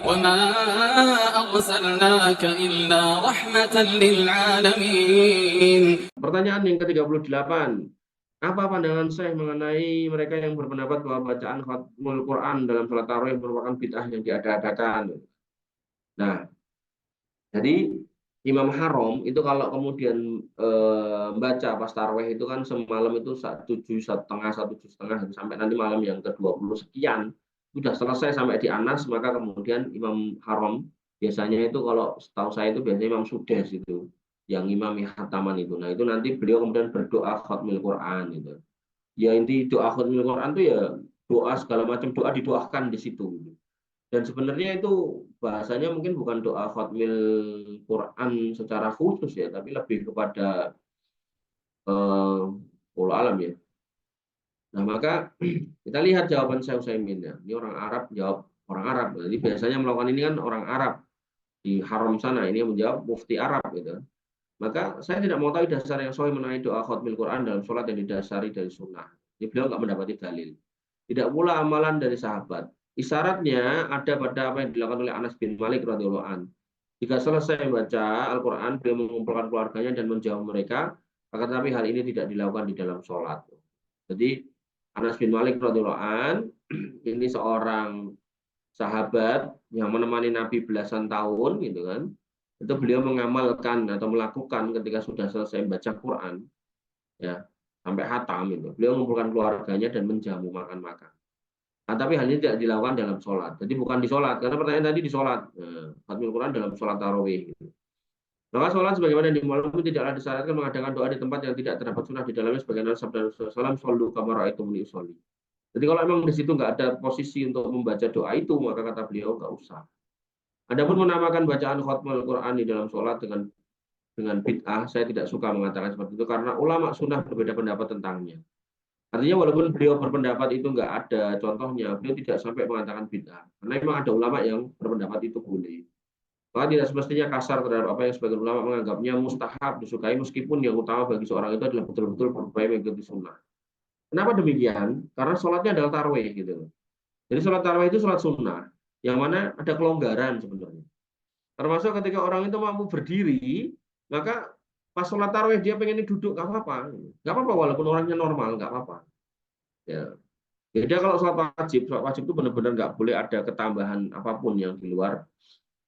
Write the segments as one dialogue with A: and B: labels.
A: وما أرسلناك إلا رحمة للعالمين.
B: Pertanyaan yang ke-38. Apa pandangan Syekh mengenai mereka yang berpendapat bahwa bacaan khatmul Quran dalam sholat tarawih merupakan bid'ah yang diada-adakan? Nah, jadi Imam Haram itu kalau kemudian baca pas tarawih itu kan semalam itu 1,7 setengah, 1,7 setengah sampai nanti malam yang ke-20 sekian sudah selesai sampai di Anas, maka kemudian Imam Haram biasanya itu kalau setahu saya itu biasanya Imam Sudes itu yang imam hataman itu. Nah, itu nanti beliau kemudian berdoa khatmil Quran itu. Ya inti doa khatmil Quran itu ya doa segala macam doa didoakan di situ. Dan sebenarnya itu bahasanya mungkin bukan doa khatmil Quran secara khusus ya, tapi lebih kepada alam ya. Nah, maka kita lihat jawaban Syekh Utsaimin ya. Ini orang Arab jawab orang Arab. Jadi biasanya melakukan ini kan orang Arab di Haram sana. Ini yang menjawab mufti Arab gitu. Maka saya tidak mau tahu dasar yang sahih mengenai doa khatmil Quran dalam sholat yang didasari dari sunnah. Jadi beliau nggak mendapati dalil. Tidak pula amalan dari sahabat. Isyaratnya ada pada apa yang dilakukan oleh Anas bin Malik radhiyallahu an. Jika selesai membaca Al-Quran, beliau mengumpulkan keluarganya dan menjauh mereka. Akan tetapi hal ini tidak dilakukan di dalam sholat. Jadi Anas bin Malik radhiyallahu an ini seorang sahabat yang menemani Nabi belasan tahun, gitu kan? Itu beliau mengamalkan atau melakukan ketika sudah selesai membaca Quran, ya sampai hatam itu. Beliau mengumpulkan keluarganya dan menjamu makan-makan. Nah, tapi hal ini tidak dilakukan dalam sholat. Jadi bukan di sholat, karena pertanyaan tadi di sholat. Khatmul Quran dalam sholat tarawih. Gitu. Maka sholat sebagaimana dimulai tidaklah disyaratkan mengadakan doa di tempat yang tidak terdapat sunnah di dalamnya sebagaimana sabda Rasulullah SAW, "Shollu kama ra'aitumuni usolli." Jadi kalau memang di situ nggak ada posisi untuk membaca doa itu, maka kata beliau nggak usah. Adapun menamakan bacaan khatmul Quran di dalam sholat dengan bid'ah, saya tidak suka mengatakan seperti itu karena ulama sunnah berbeda pendapat tentangnya. Artinya walaupun beliau berpendapat itu nggak ada contohnya, beliau tidak sampai mengatakan bid'ah. Karena memang ada ulama yang berpendapat itu boleh. Maka tidak semestinya kasar terhadap apa yang sebagian ulama menganggapnya mustahab disukai meskipun yang utama bagi seorang itu adalah betul-betul berupaya mengikuti sunnah. Kenapa demikian? Karena sholatnya adalah tarawih gitu. Jadi sholat tarawih itu sholat sunnah, yang mana ada kelonggaran sebenarnya. Termasuk ketika orang itu mampu berdiri, maka pas sholat tarawih dia pengen duduk, nggak apa-apa. Nggak apa-apa walaupun orangnya normal, nggak apa-apa. Ya. Beda kalau sholat wajib itu benar-benar nggak boleh ada ketambahan apapun yang di luar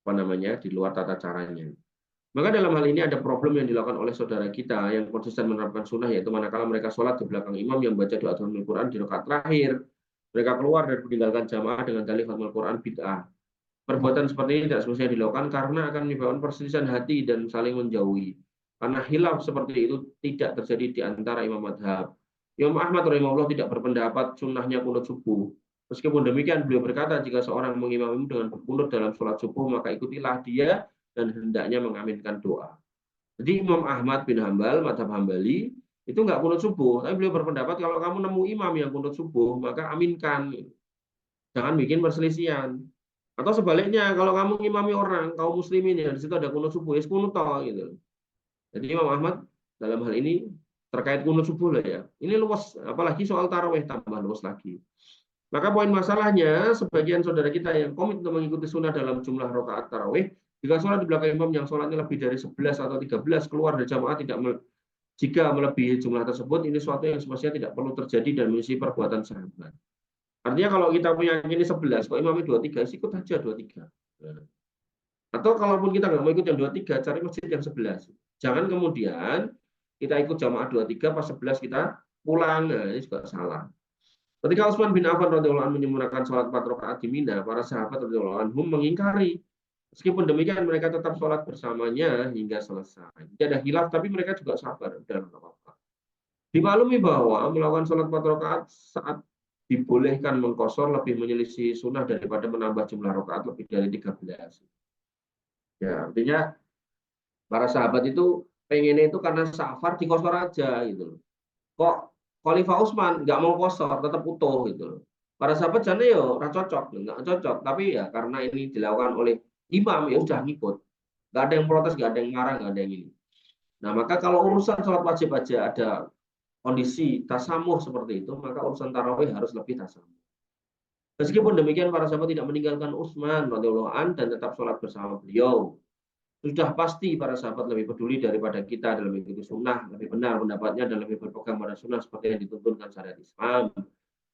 B: apa namanya di luar tata caranya. Maka dalam hal ini ada problem yang dilakukan oleh saudara kita yang konsisten menerapkan sunnah, yaitu manakala mereka sholat di belakang imam yang baca doa Al-Quran di rakaat terakhir, mereka keluar dan meninggalkan jamaah dengan dalih khatmul Quran bid'ah. Perbuatan seperti ini tidak semestinya dilakukan karena akan menyebabkan perselisihan hati dan saling menjauhi. Karena hilaf seperti itu tidak terjadi di antara imam madhab. Imam Ahmad rahimahullah tidak berpendapat sunnahnya kunut subuh. Meskipun demikian, beliau berkata, jika seorang mengimami dengan berkunut dalam sholat subuh, maka ikutilah dia dan hendaknya mengaminkan doa. Jadi Imam Ahmad bin Hambal, madhab Hambali, itu nggak kunut subuh. Tapi beliau berpendapat kalau kamu nemu imam yang kunut subuh, maka aminkan. Jangan bikin perselisihan. Atau sebaliknya, kalau kamu ngimami orang, kaum muslimin ya, di situ ada kunut subuh, ya kunut toh, gitu. Jadi Imam Ahmad dalam hal ini terkait kunut subuh lah ya. Ini luas, apalagi soal tarawih tambah luas lagi. Maka poin masalahnya, sebagian saudara kita yang komit untuk mengikuti sunnah dalam jumlah rakaat tarawih, jika sholat di belakang imam yang sholatnya lebih dari 11 atau 13 keluar dari jamaah jika melebihi jumlah tersebut, ini suatu yang semestinya tidak perlu terjadi dan mengisi perbuatan sahabat. Artinya kalau kita meyakini 11, kok imamnya 23, ikut aja 23. Atau kalaupun kita nggak mau ikut yang 23, cari masjid yang 11. Jangan kemudian kita ikut jamaah 23, pas 11 kita pulang. Nah, ini juga salah. Ketika Utsman bin Affan radhiyallahu anhu menyempurnakan sholat 4 rakaat di Mina, para sahabat radhiyallahu anhum mengingkari. Meskipun demikian, mereka tetap sholat bersamanya hingga selesai. Tidak ada hilaf, tapi mereka juga sabar. Dan apa-apa. Dimaklumi bahwa melakukan sholat 4 rakaat saat dibolehkan mengkosor lebih menyelisih sunnah daripada menambah jumlah rakaat lebih dari 13. Ya, artinya para sahabat itu pengennya itu karena safar dikosor aja gitu loh. Kok Khalifah Utsman nggak mau kosor, tetap utuh gitu loh. Para sahabat jane yo ora cocok, nggak cocok, tapi ya karena ini dilakukan oleh imam ya udah ngikut. Nggak ada yang protes, nggak ada yang marah, nggak ada yang ini. Nah, maka kalau urusan sholat wajib aja ada kondisi tasamuh seperti itu, maka urusan tarawih harus lebih tasamuh. Meskipun demikian, para sahabat tidak meninggalkan Utsman radhiyallahu an dan tetap sholat bersama beliau. Sudah pasti para sahabat lebih peduli daripada kita dalam mengikuti sunnah, lebih benar pendapatnya dan lebih berpegang pada sunnah seperti yang dituntunkan syariat Islam.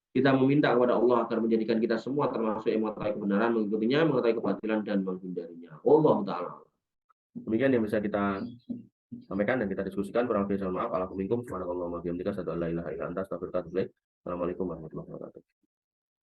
B: Kita meminta kepada Allah agar menjadikan kita semua termasuk yang mengetahui kebenaran, mengikutinya, mengetahui kebatilan dan menghindarinya. Allah Ta'ala. Demikian yang bisa kita sampaikan dan kita diskusikan. Kurang lebih mohon maaf. Assalamualaikum warahmatullahi wabarakatuh. Assalamualaikum warahmatullahi wabarakatuh.